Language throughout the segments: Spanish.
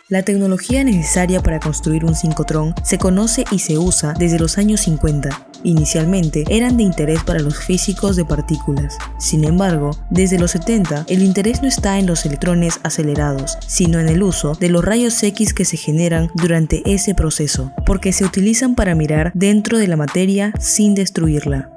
La tecnología necesaria para construir un sincrotrón se conoce y se usa desde los años 50. Inicialmente eran de interés para los físicos de partículas. Sin embargo, desde los 70 el interés no está en los electrones acelerados, sino en el uso de los rayos X que se generan durante ese proceso, porque se utilizan para mirar dentro de la materia sin destruirla.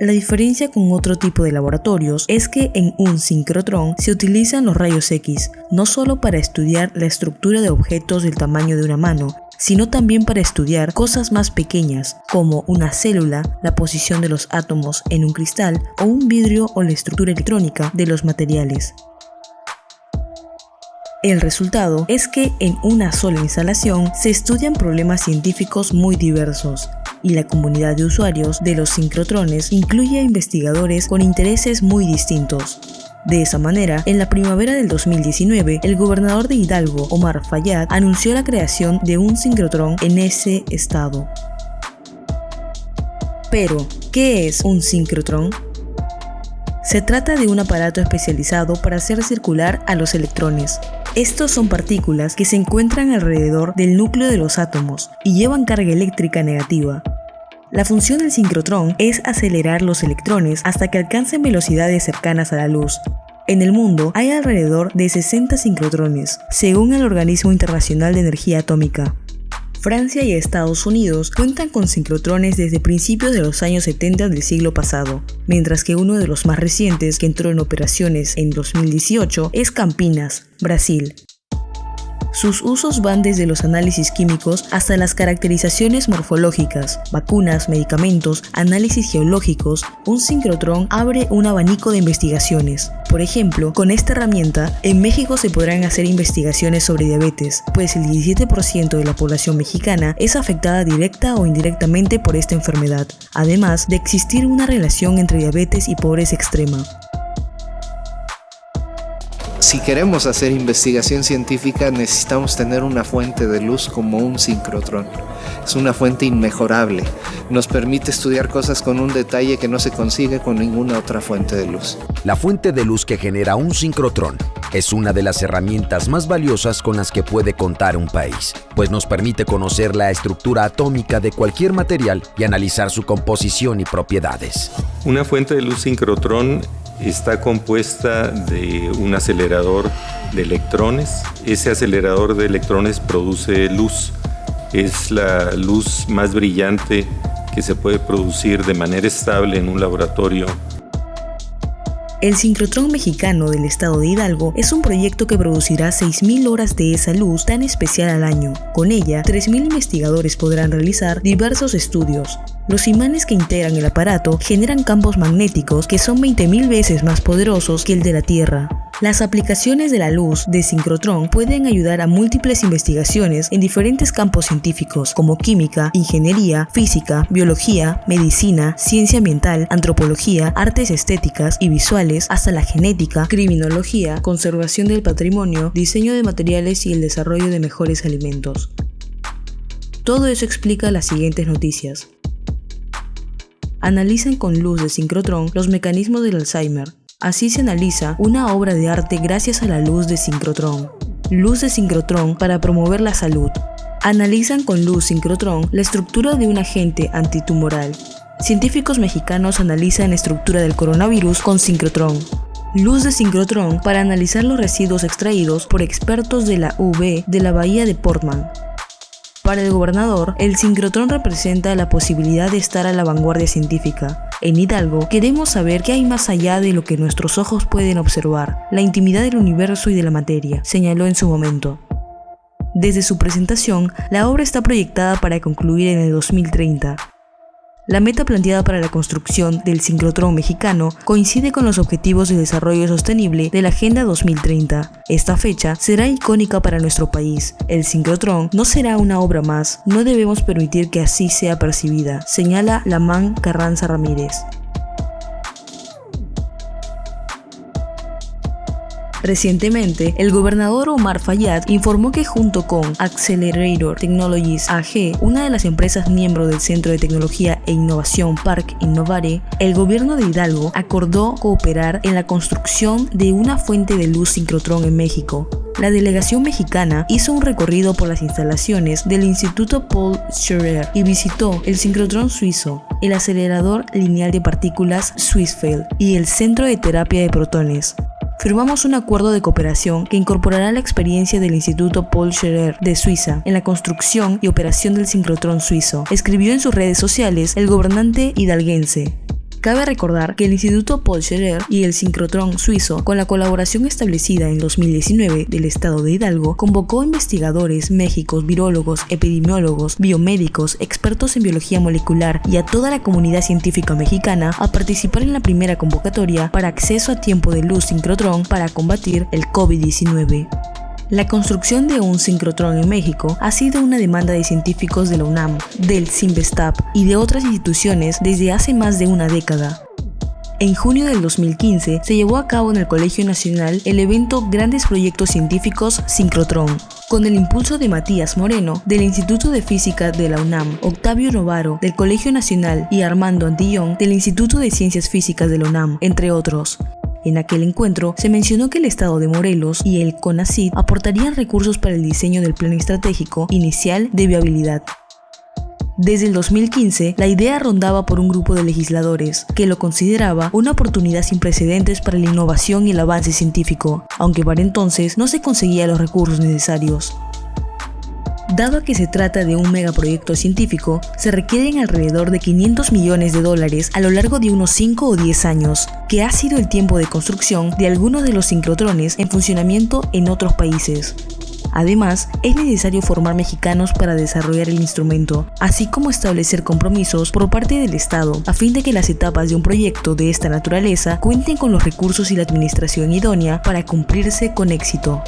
La diferencia con otro tipo de laboratorios es que en un sincrotrón se utilizan los rayos X, no solo para estudiar la estructura de objetos del tamaño de una mano, sino también para estudiar cosas más pequeñas, como una célula, la posición de los átomos en un cristal, o un vidrio o la estructura electrónica de los materiales. El resultado es que en una sola instalación se estudian problemas científicos muy diversos, y la comunidad de usuarios de los sincrotrones incluye a investigadores con intereses muy distintos. De esa manera, en la primavera del 2019, el gobernador de Hidalgo, Omar Fayad, anunció la creación de un sincrotrón en ese estado. Pero, ¿qué es un sincrotrón? Se trata de un aparato especializado para hacer circular a los electrones. Estos son partículas que se encuentran alrededor del núcleo de los átomos y llevan carga eléctrica negativa. La función del sincrotrón es acelerar los electrones hasta que alcancen velocidades cercanas a la luz. En el mundo hay alrededor de 60 sincrotrones, según el Organismo Internacional de Energía Atómica. Francia y Estados Unidos cuentan con sincrotrones desde principios de los años 70 del siglo pasado, mientras que uno de los más recientes que entró en operaciones en 2018 es Campinas, Brasil. Sus usos van desde los análisis químicos hasta las caracterizaciones morfológicas, vacunas, medicamentos, análisis geológicos. Un sincrotrón abre un abanico de investigaciones. Por ejemplo, con esta herramienta, en México se podrán hacer investigaciones sobre diabetes, pues el 17% de la población mexicana es afectada directa o indirectamente por esta enfermedad, además de existir una relación entre diabetes y pobreza extrema. Si queremos hacer investigación científica, necesitamos tener una fuente de luz como un sincrotrón. Es una fuente inmejorable. Nos permite estudiar cosas con un detalle que no se consigue con ninguna otra fuente de luz. La fuente de luz que genera un sincrotrón es una de las herramientas más valiosas con las que puede contar un país, pues nos permite conocer la estructura atómica de cualquier material y analizar su composición y propiedades. Una fuente de luz sincrotrón está compuesta de un acelerador de electrones. Ese acelerador de electrones produce luz. Es la luz más brillante que se puede producir de manera estable en un laboratorio. El sincrotrón mexicano del estado de Hidalgo es un proyecto que producirá 6.000 horas de esa luz tan especial al año. Con ella, 3.000 investigadores podrán realizar diversos estudios. Los imanes que integran el aparato generan campos magnéticos que son 20.000 veces más poderosos que el de la Tierra. Las aplicaciones de la luz de sincrotrón pueden ayudar a múltiples investigaciones en diferentes campos científicos como química, ingeniería, física, biología, medicina, ciencia ambiental, antropología, artes estéticas y visuales, hasta la genética, criminología, conservación del patrimonio, diseño de materiales y el desarrollo de mejores alimentos. Todo eso explica las siguientes noticias. Analizan con luz de sincrotrón los mecanismos del Alzheimer. Así se analiza una obra de arte gracias a la luz de sincrotrón. Luz de sincrotrón para promover la salud. Analizan con luz sincrotrón la estructura de un agente antitumoral. Científicos mexicanos analizan la estructura del coronavirus con sincrotrón. Luz de sincrotrón para analizar los residuos extraídos por expertos de la UV de la bahía de Portland. Para el gobernador, el sincrotrón representa la posibilidad de estar a la vanguardia científica. En Hidalgo, queremos saber qué hay más allá de lo que nuestros ojos pueden observar, la intimidad del universo y de la materia, señaló en su momento. Desde su presentación, la obra está proyectada para concluir en el 2030. La meta planteada para la construcción del sincrotrón mexicano coincide con los Objetivos de Desarrollo Sostenible de la Agenda 2030. Esta fecha será icónica para nuestro país. El sincrotrón no será una obra más, no debemos permitir que así sea percibida, señala Lamán Carranza Ramírez. Recientemente, el gobernador Omar Fayad informó que junto con Accelerator Technologies AG, una de las empresas miembro del Centro de Tecnología e Innovación Parc Innovare, el gobierno de Hidalgo acordó cooperar en la construcción de una fuente de luz sincrotrón en México. la delegación mexicana hizo un recorrido por las instalaciones del Instituto Paul Scherrer y visitó el sincrotrón suizo, el acelerador lineal de partículas Swissfeld y el Centro de Terapia de Protones. Firmamos un acuerdo de cooperación que incorporará la experiencia del Instituto Paul Scherrer de Suiza en la construcción y operación del sincrotrón suizo, escribió en sus redes sociales el gobernante hidalguense. Cabe recordar que el Instituto Paul Scherrer y el sincrotrón suizo, con la colaboración establecida en 2019 del estado de Hidalgo, convocó a investigadores, médicos, virólogos, epidemiólogos, biomédicos, expertos en biología molecular y a toda la comunidad científica mexicana a participar en la primera convocatoria para acceso a tiempo de luz sincrotrón para combatir el COVID-19. La construcción de un sincrotrón en México ha sido una demanda de científicos de la UNAM, del CIMBESTAB y de otras instituciones desde hace más de una década. En junio del 2015 se llevó a cabo en el Colegio Nacional el evento Grandes Proyectos Científicos Sincrotrón, con el impulso de Matías Moreno, del Instituto de Física de la UNAM, Octavio Novaro, del Colegio Nacional y Armando Antillón, del Instituto de Ciencias Físicas de la UNAM, entre otros. En aquel encuentro se mencionó que el estado de Morelos y el CONACYT aportarían recursos para el diseño del plan estratégico inicial de viabilidad. Desde el 2015, la idea rondaba por un grupo de legisladores que lo consideraba una oportunidad sin precedentes para la innovación y el avance científico, aunque para entonces no se conseguían los recursos necesarios. Dado que se trata de un megaproyecto científico, se requieren alrededor de $500 millones a lo largo de unos 5 o 10 años, que ha sido el tiempo de construcción de algunos de los sincrotrones en funcionamiento en otros países. Además, es necesario formar mexicanos para desarrollar el instrumento, así como establecer compromisos por parte del Estado, a fin de que las etapas de un proyecto de esta naturaleza cuenten con los recursos y la administración idónea para cumplirse con éxito.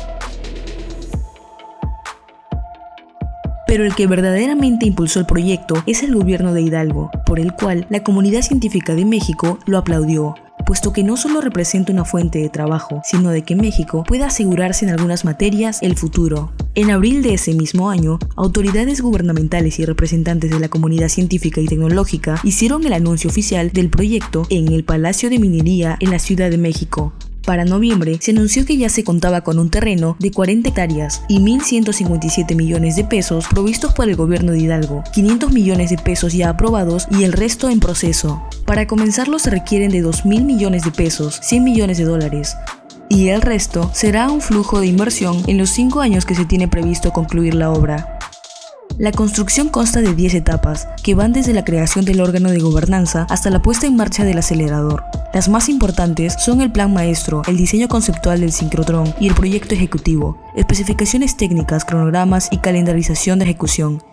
Pero el que verdaderamente impulsó el proyecto es el gobierno de Hidalgo, por el cual la comunidad científica de México lo aplaudió, puesto que no solo representa una fuente de trabajo, sino de que México pueda asegurarse en algunas materias el futuro. En abril de ese mismo año, autoridades gubernamentales y representantes de la comunidad científica y tecnológica hicieron el anuncio oficial del proyecto en el Palacio de Minería en la Ciudad de México. Para noviembre, se anunció que ya se contaba con un terreno de 40 hectáreas y 1.157 millones de pesos provistos por el gobierno de Hidalgo, 500 millones de pesos ya aprobados y el resto en proceso. Para comenzarlo se requieren de 2.000 millones de pesos, 100 millones de dólares. Y el resto será un flujo de inversión en los 5 años que se tiene previsto concluir la obra. La construcción consta de 10 etapas, que van desde la creación del órgano de gobernanza hasta la puesta en marcha del acelerador. Las más importantes son el plan maestro, el diseño conceptual del sincrotrón y el proyecto ejecutivo, especificaciones técnicas, cronogramas y calendarización de ejecución.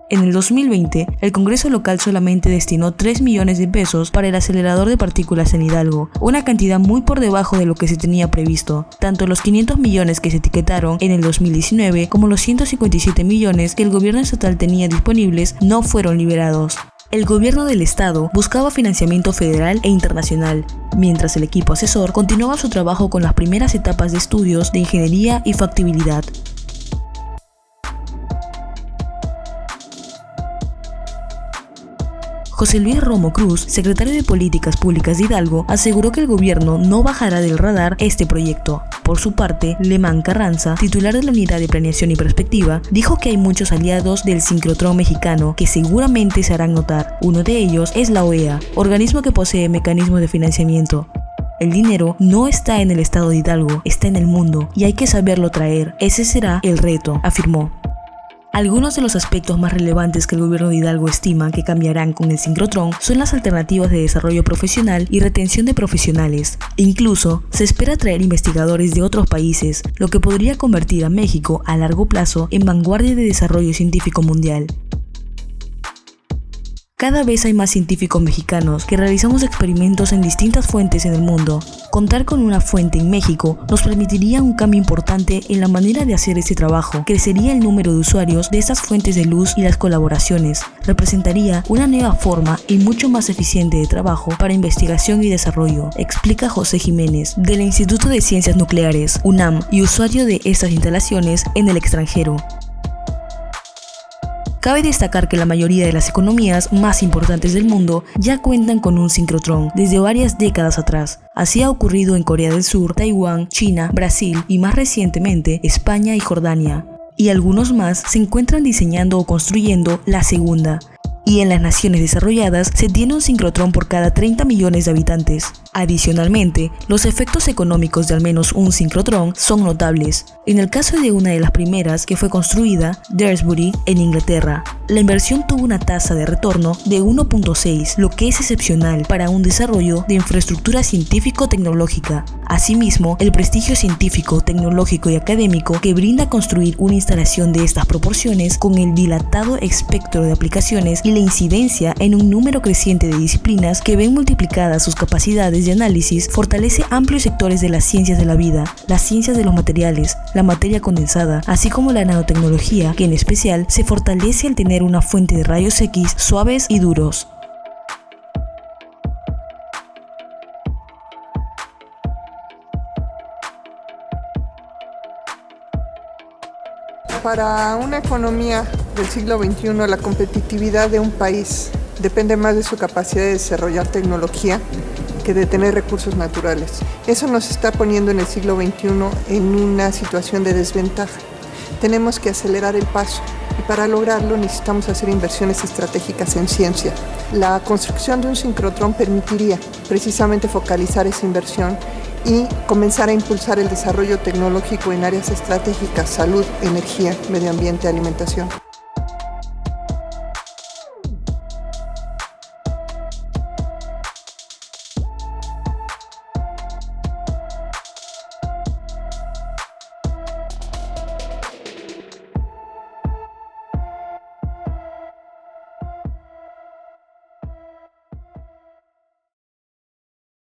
En el 2020, el Congreso local solamente destinó 3 millones de pesos para el acelerador de partículas en Hidalgo, una cantidad muy por debajo de lo que se tenía previsto. Tanto los 500 millones que se etiquetaron en el 2019 como los 157 millones que el gobierno estatal tenía disponibles no fueron liberados. El gobierno del estado buscaba financiamiento federal e internacional, mientras el equipo asesor continuaba su trabajo con las primeras etapas de estudios de ingeniería y factibilidad. José Luis Romo Cruz, secretario de Políticas Públicas de Hidalgo, aseguró que el gobierno no bajará del radar este proyecto. Por su parte, Lemán Carranza, titular de la Unidad de Planeación y Perspectiva, dijo que hay muchos aliados del sincrotrón mexicano que seguramente se harán notar. Uno de ellos es la OEA, organismo que posee mecanismos de financiamiento. El dinero no está en el estado de Hidalgo, está en el mundo, y hay que saberlo traer. Ese será el reto, afirmó. Algunos de los aspectos más relevantes que el gobierno de Hidalgo estima que cambiarán con el sincrotrón son las alternativas de desarrollo profesional y retención de profesionales. Incluso, se espera traer investigadores de otros países, lo que podría convertir a México a largo plazo en vanguardia de desarrollo científico mundial. Cada vez hay más científicos mexicanos que realizamos experimentos en distintas fuentes en el mundo. Contar con una fuente en México nos permitiría un cambio importante en la manera de hacer este trabajo. Crecería el número de usuarios de estas fuentes de luz y las colaboraciones. Representaría una nueva forma y mucho más eficiente de trabajo para investigación y desarrollo, explica José Jiménez, del Instituto de Ciencias Nucleares, UNAM, y usuario de estas instalaciones en el extranjero. Cabe destacar que la mayoría de las economías más importantes del mundo ya cuentan con un sincrotrón desde varias décadas atrás. Así ha ocurrido en Corea del Sur, Taiwán, China, Brasil y más recientemente España y Jordania. Y algunos más se encuentran diseñando o construyendo la segunda. Y en las naciones desarrolladas se tiene un sincrotrón por cada 30 millones de habitantes. Adicionalmente, los efectos económicos de al menos un sincrotrón son notables. En el caso de una de las primeras que fue construida, Daresbury, en Inglaterra, la inversión tuvo una tasa de retorno de 1.6, lo que es excepcional para un desarrollo de infraestructura científico-tecnológica. Asimismo, el prestigio científico, tecnológico y académico que brinda construir una instalación de estas proporciones con el dilatado espectro de aplicaciones y la incidencia en un número creciente de disciplinas que ven multiplicadas sus capacidades de análisis fortalece amplios sectores de las ciencias de la vida, las ciencias de los materiales, la materia condensada, así como la nanotecnología, que en especial se fortalece al tener una fuente de rayos X suaves y duros. Para una economía del siglo XXI, la competitividad de un país depende más de su capacidad de desarrollar tecnología que de tener recursos naturales. Eso nos está poniendo en el siglo XXI en una situación de desventaja. Tenemos que acelerar el paso y para lograrlo necesitamos hacer inversiones estratégicas en ciencia. La construcción de un sincrotrón permitiría precisamente focalizar esa inversión y comenzar a impulsar el desarrollo tecnológico en áreas estratégicas: salud, energía, medio ambiente, alimentación.